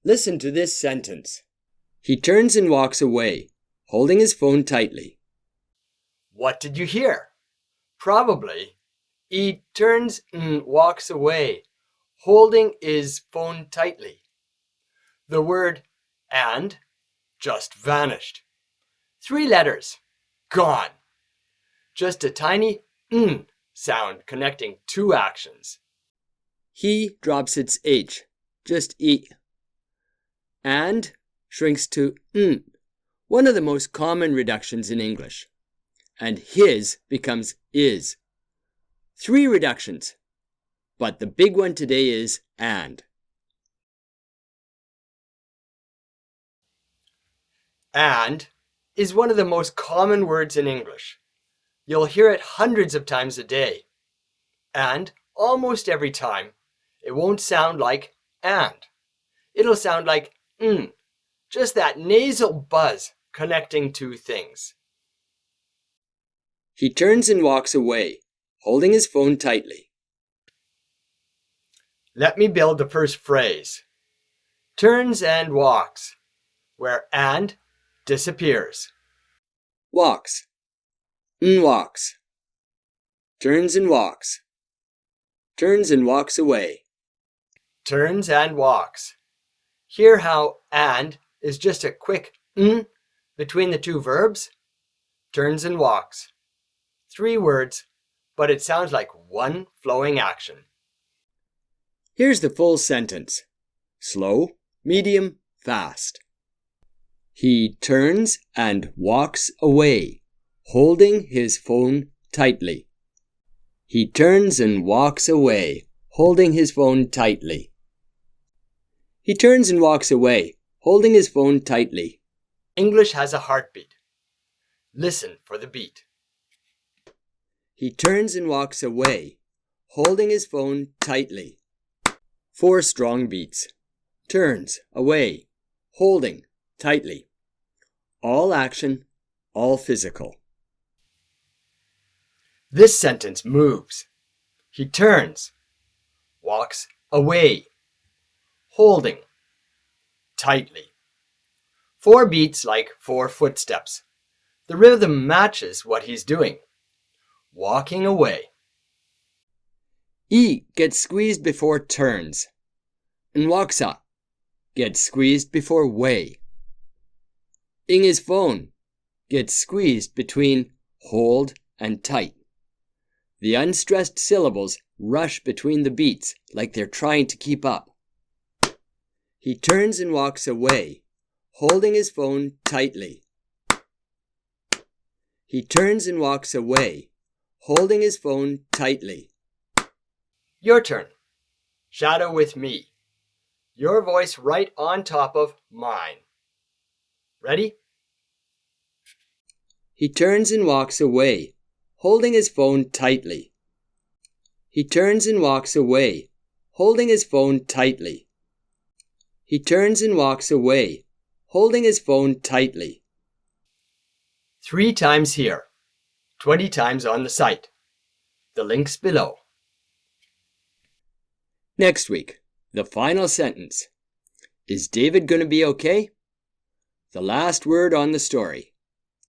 Listen to this sentence. He turns and walks away, holding his phone tightly. What did you hear? Probably, he turns and walks away, holding his phone tightly. The word and just vanished. 3 letters, gone. Just a tiny sound connecting 2 actions. He drops its H, just E. And shrinks to one of the most common reductions in English. And his becomes is. 3 reductions, but the big one today is and. And is one of the most common words in English. You'll hear it hundreds of times a day. And almost every time, it won't sound like and. It'll sound like just that nasal buzz connecting 2 things. He turns and walks away, holding his phone tightly. Let me build the first phrase. Turns and walks, where and disappears. Walks. Walks. Turns and walks. Turns and walks away. Turns and walks. Hear how and is just a quick between the 2 verbs? Turns and walks. 3 words, but it sounds like one flowing action. Here's the full sentence. Slow, medium, fast. He turns and walks away, holding his phone tightly. He turns and walks away, holding his phone tightly. He turns and walks away, holding his phone tightly. English has a heartbeat. Listen for the beat. He turns and walks away, holding his phone tightly. 4 strong beats. Turns, away, holding, tightly. All action, all physical. This sentence moves. He turns, walks away, holding, tightly. 4 beats like 4 footsteps. The rhythm matches what he's doing. Walking away. E gets squeezed before turns. And walks up. Gets squeezed before way. Ing his phone. Gets squeezed between hold and tight. The unstressed syllables rush between the beats like they're trying to keep up. He turns and walks away, holding his phone tightly. He turns and walks away, holding his phone tightly. Your turn. Shadow with me. Your voice right on top of mine. Ready? He turns and walks away, holding his phone tightly. He turns and walks away, holding his phone tightly. He turns and walks away, holding his phone tightly. 3 times here. 20 times on the site. The link's below. Next week, the final sentence. Is David going to be okay? The last word on the story.